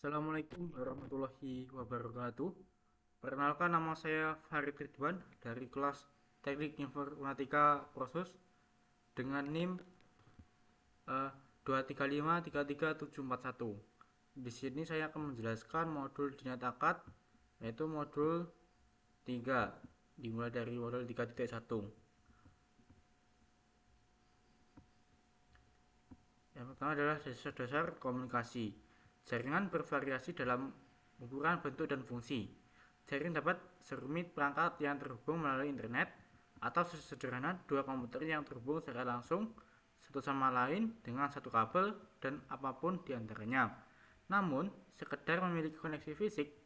Assalamualaikum warahmatullahi wabarakatuh. Perkenalkan, nama saya Farid Ridwan dari kelas Teknik Informatika Proses dengan NIM 235333741. Di sini saya akan menjelaskan modul dinyatakan, yaitu modul 3, dimulai dari modul 3.1. Yang pertama adalah dasar-dasar komunikasi. Jaringan bervariasi dalam ukuran, bentuk, dan fungsi. Jaringan dapat serumit perangkat yang terhubung melalui internet atau sesederhana dua komputer yang terhubung secara langsung satu sama lain dengan satu kabel dan apapun diantaranya. Namun, sekedar memiliki koneksi fisik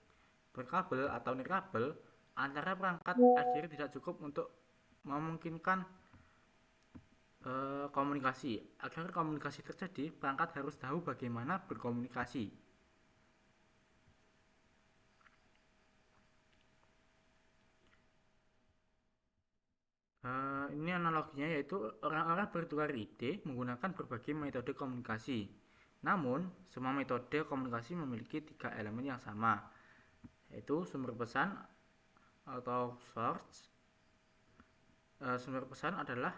berkabel atau nirkabel antara perangkat akhirnya tidak cukup untuk memungkinkan komunikasi. Agar komunikasi terjadi, perangkat harus tahu bagaimana berkomunikasi. Ini analoginya, yaitu orang-orang bertukar ide menggunakan berbagai metode komunikasi. Namun, semua metode komunikasi memiliki tiga elemen yang sama, yaitu sumber pesan atau source. Sumber pesan adalah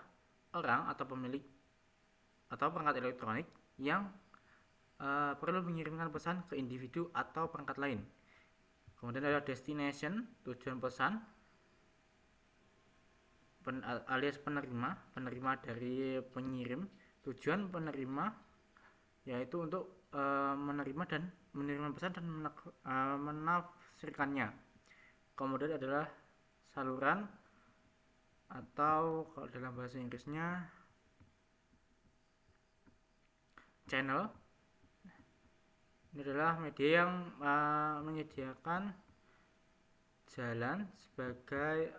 orang atau pemilik atau perangkat elektronik yang perlu mengirimkan pesan ke individu atau perangkat lain. Kemudian ada destination, tujuan pesan, alias penerima dari pengirim. Tujuan penerima yaitu untuk menerima pesan dan menafsirkannya. Kemudian adalah saluran, atau kalau dalam bahasa Inggrisnya channel. Ini adalah media yang menyediakan jalan sebagai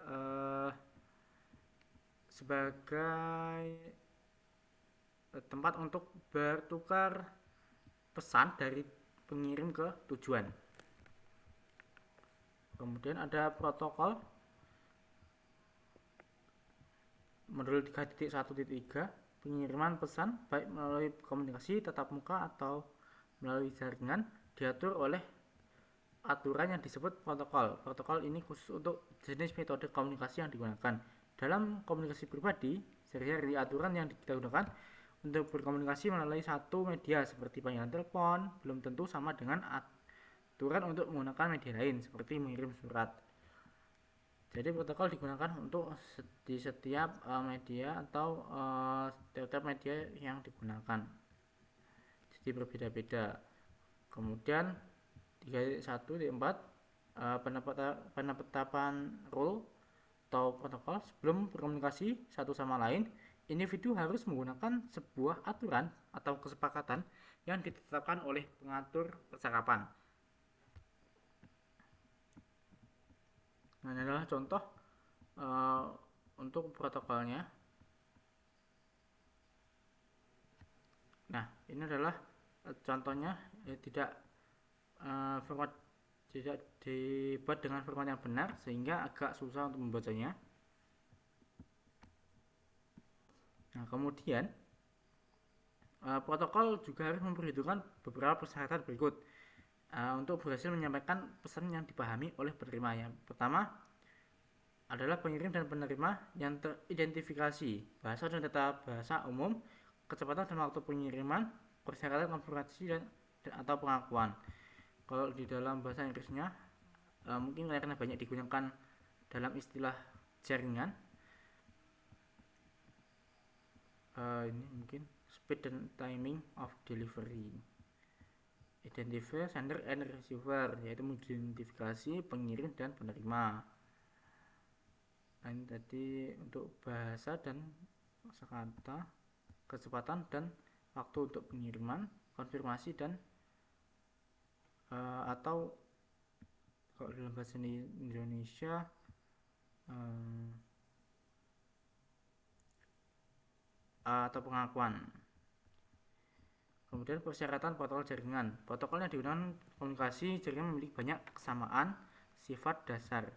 tempat untuk bertukar pesan dari pengirim ke tujuan. Kemudian ada protokol modul 3.1.3, pengiriman pesan baik melalui komunikasi tatap muka atau melalui jaringan diatur oleh aturan yang disebut protokol. Protokol ini khusus untuk jenis metode komunikasi yang digunakan. Dalam komunikasi pribadi, sehari-hari aturan yang kita gunakan untuk berkomunikasi melalui satu media seperti panggilan telepon belum tentu sama dengan aturan untuk menggunakan media lain seperti mengirim surat. Jadi protokol digunakan untuk di setiap media atau setiap media yang digunakan. Jadi berbeda-beda. Kemudian 3.1.4, penetapan rule atau protokol. Sebelum berkomunikasi satu sama lain, individu harus menggunakan sebuah aturan atau kesepakatan yang ditetapkan oleh pengatur percakapan. Nah, ini adalah contoh untuk protokolnya. Nah, ini adalah contohnya, tidak dibuat dengan format yang benar sehingga agak susah untuk membacanya. Nah, kemudian protokol juga harus memperhitungkan beberapa persyaratan berikut untuk berhasil menyampaikan pesan yang dipahami oleh penerima. Yang pertama adalah pengirim dan penerima yang teridentifikasi, bahasa dan data bahasa umum, kecepatan dan waktu pengiriman, persyaratan konfirmasi dan atau pengakuan. Kalau di dalam bahasa Inggrisnya mungkin karena banyak digunakan dalam istilah jaringan, ini mungkin speed and timing of delivery, identify sender and receiver, yaitu mengidentifikasi pengirim dan penerima. Nah, ini tadi untuk bahasa dan kosakata, kecepatan dan waktu untuk pengiriman, konfirmasi dan atau kalau dalam bahasa Indonesia atau pengakuan. Kemudian persyaratan protokol jaringan. Protokol yang digunakan komunikasi jaringan memiliki banyak kesamaan sifat dasar.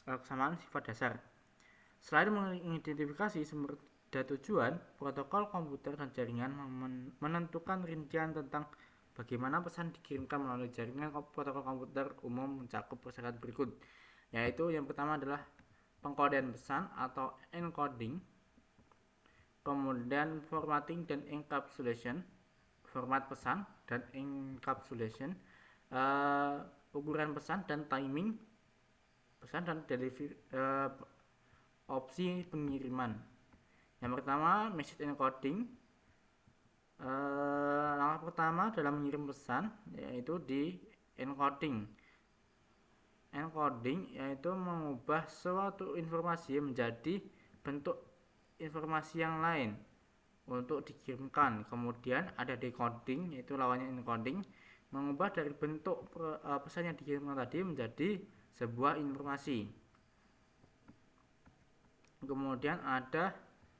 Kesamaan sifat dasar. Selain mengidentifikasi sumber dan tujuan, protokol komputer dan jaringan menentukan rincian tentang bagaimana pesan dikirimkan melalui jaringan protokol komputer umum mencakup persyarat berikut, yaitu yang pertama adalah pengkodean pesan atau encoding, kemudian formatting dan encapsulation, format pesan dan encapsulation, ukuran pesan dan timing pesan dan delivery, opsi pengiriman. Yang pertama, message encoding. Langkah pertama dalam mengirim pesan yaitu di encoding. Encoding yaitu mengubah suatu informasi menjadi bentuk informasi yang lain untuk dikirimkan. Kemudian ada decoding, yaitu lawannya encoding, mengubah dari bentuk pesan yang dikirimkan tadi menjadi sebuah informasi. Kemudian ada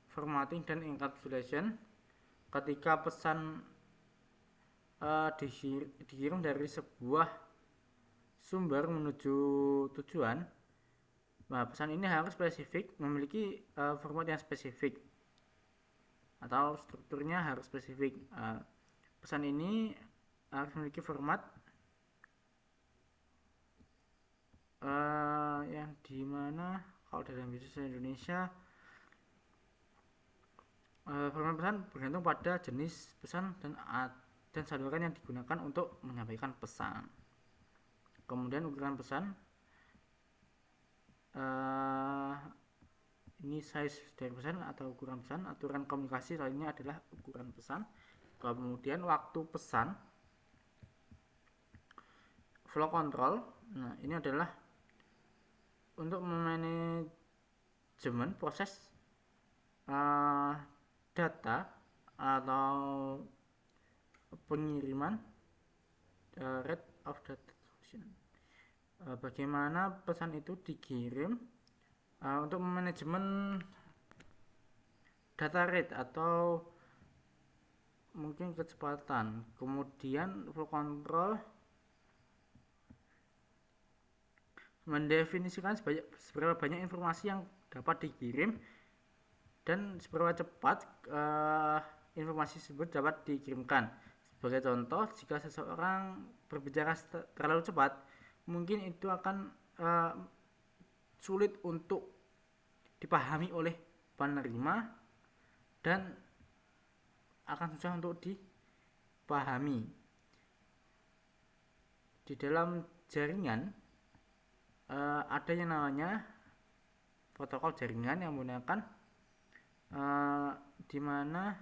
formatting dan encapsulation. Ketika pesan dikirim dari sebuah sumber menuju tujuan, nah, pesan ini harus spesifik, memiliki format yang spesifik atau strukturnya harus spesifik. Pesan ini harus memiliki format yang dimana kalau dalam bahasa Indonesia format pesan bergantung pada jenis pesan dan saluran yang digunakan untuk menyampaikan pesan. Kemudian ukuran pesan, ini size dari pesan atau ukuran pesan. Aturan komunikasi lainnya adalah ukuran pesan. Kemudian waktu pesan, flow control. Nah, ini adalah untuk memanajemen proses data atau pengiriman, rate of data transmission. Bagaimana pesan itu dikirim, untuk manajemen data rate atau mungkin kecepatan. Kemudian flow control mendefinisikan seberapa banyak informasi yang dapat dikirim dan seberapa cepat informasi tersebut dapat dikirimkan. Sebagai contoh, jika seseorang berbicara terlalu cepat, mungkin itu akan sulit untuk dipahami oleh penerima dan akan susah untuk dipahami. Di dalam jaringan ada yang namanya protokol jaringan yang menggunakan di mana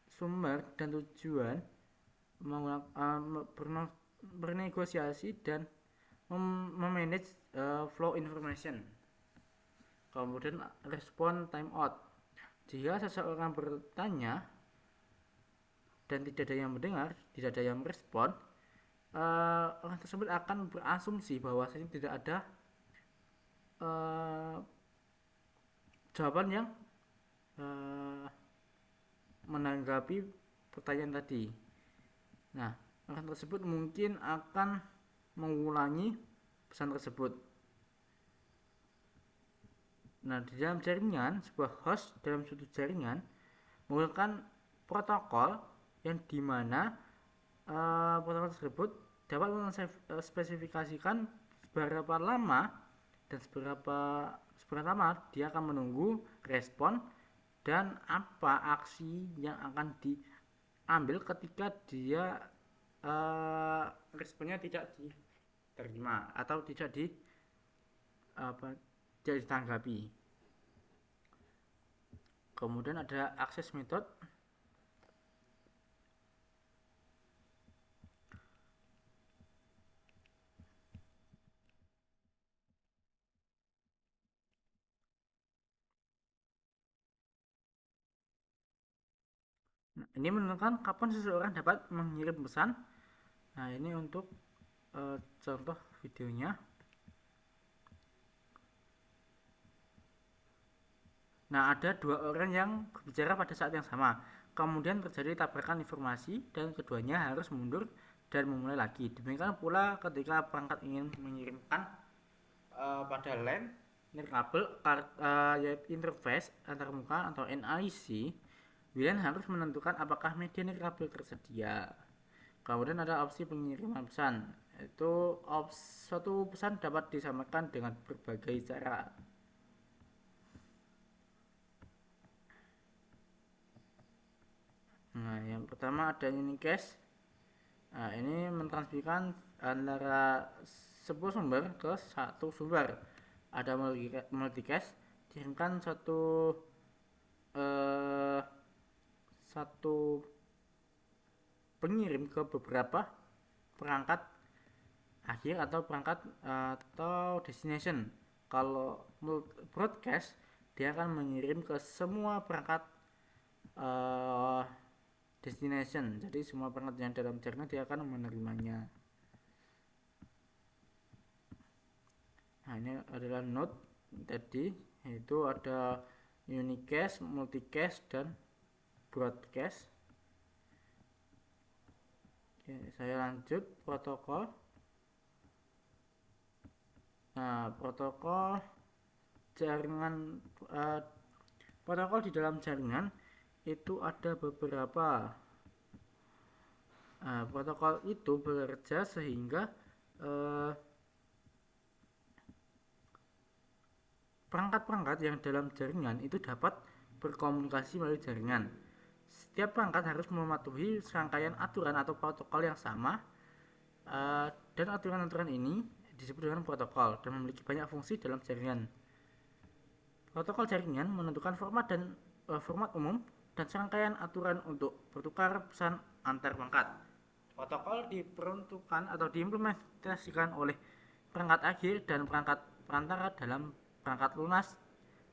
sumber dan tujuan bernegosiasi dan memanage flow information. Kemudian respon timeout. Jika seseorang bertanya dan tidak ada yang mendengar, tidak ada yang merespon, orang tersebut akan berasumsi bahwasanya tidak ada jawaban yang menanggapi pertanyaan tadi. Nah, orang tersebut mungkin akan mengulangi pesan tersebut. Nah, di dalam jaringan, sebuah host dalam suatu jaringan menggunakan protokol yang dimana protokol tersebut dapat menspesifikasikan seberapa lama dan seberapa lama dia akan menunggu respon dan apa aksi yang akan diambil ketika dia responnya tidak diterima atau tidak ditanggapi. Kemudian ada access method. Nah, ini menentukan kapan seseorang dapat mengirim pesan. Nah, ini untuk contoh videonya. Nah, ada dua orang yang berbicara pada saat yang sama. Kemudian terjadi tabrakan informasi dan keduanya harus mundur dan memulai lagi. Demikian pula ketika perangkat ingin mengirimkan pada LAN nirkabel yaitu interface antarmuka atau NIC, WLAN harus menentukan apakah media nirkabel tersedia. Kemudian ada opsi pengiriman pesan. Itu suatu pesan dapat disampaikan dengan berbagai cara. Nah, yang pertama ada unicast. Nah, ini mentransferkan antara sebuah sumber ke satu sumber. Ada multicast, dikirimkan eh, satu pengirim ke beberapa perangkat akhir atau perangkat atau destination. Kalau broadcast, dia akan mengirim ke semua perangkat uh, destination. Jadi semua perangkat yang dalam jaringan dia akan menerimanya. Nah, ini adalah node tadi, yaitu ada unicast, multicast, dan broadcast. Oke, saya lanjut protokol. Nah, protokol di dalam jaringan itu ada beberapa. Nah, protokol itu bekerja sehingga perangkat-perangkat yang dalam jaringan itu dapat berkomunikasi melalui jaringan. Setiap perangkat harus mematuhi serangkaian aturan atau protokol yang sama, dan aturan-aturan ini disebut dengan protokol dan memiliki banyak fungsi dalam jaringan. Protokol jaringan menentukan format umum dan serangkaian aturan untuk bertukar pesan antar perangkat. Protokol diperuntukkan atau diimplementasikan oleh perangkat akhir dan perangkat perantara dalam perangkat lunas,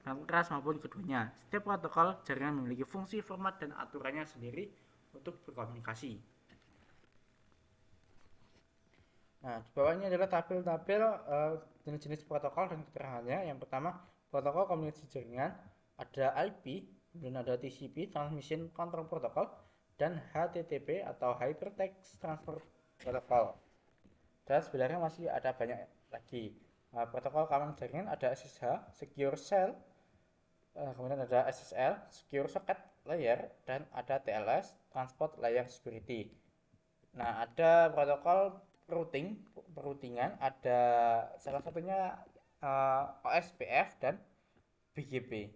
perangkat keras maupun keduanya. Setiap protokol jaringan memiliki fungsi, format, dan aturannya sendiri untuk berkomunikasi. Nah, di bawah ini adalah tabel-tabel jenis-jenis protokol dan keterangannya. Yang pertama, protokol komunikasi jaringan, ada IP, kemudian ada TCP, Transmission Control Protocol, dan HTTP atau Hypertext Transfer Protocol. Dan sebenarnya masih ada banyak lagi. Protokol keamanan jaringan ada SSH, Secure Shell, kemudian ada SSL, Secure Socket Layer, dan ada TLS, Transport Layer Security. Nah, ada protokol routingan, ada salah satunya OSPF dan BGP.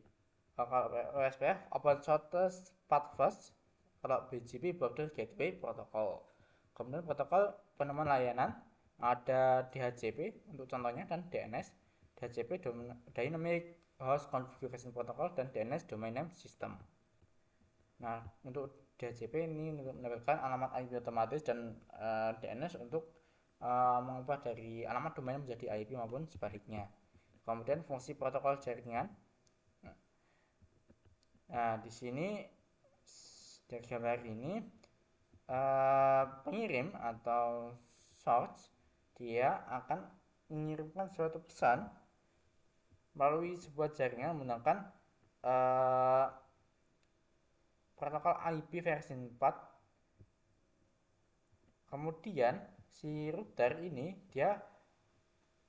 Kalau OSPF Open Shortest Path First, kalau BGP Border Gateway Protocol. Kemudian protokol penemuan layanan ada DHCP untuk contohnya, dan DNS. DHCP Dynamic Host Configuration Protocol, dan DNS Domain Name System. Nah, untuk DHCP ini menampilkan alamat IP otomatis, dan DNS untuk mengubah dari alamat domain menjadi IP maupun sebaliknya. Kemudian fungsi protokol jaringan. Nah, di sini dari gambar ini pengirim atau source dia akan mengirimkan suatu pesan melalui sebuah jaringan menggunakan protokol IP versi 4. Kemudian si router ini dia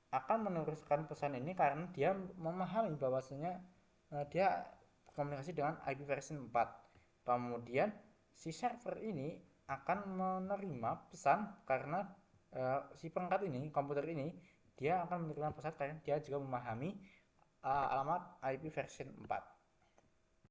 akan meneruskan pesan ini karena dia memahami bahwasanya dia berkomunikasi dengan IP versi 4. Kemudian si server ini akan menerima pesan karena si perangkat ini, komputer ini, dia akan menerima pesan karena dia juga memahami alamat IP versi 4.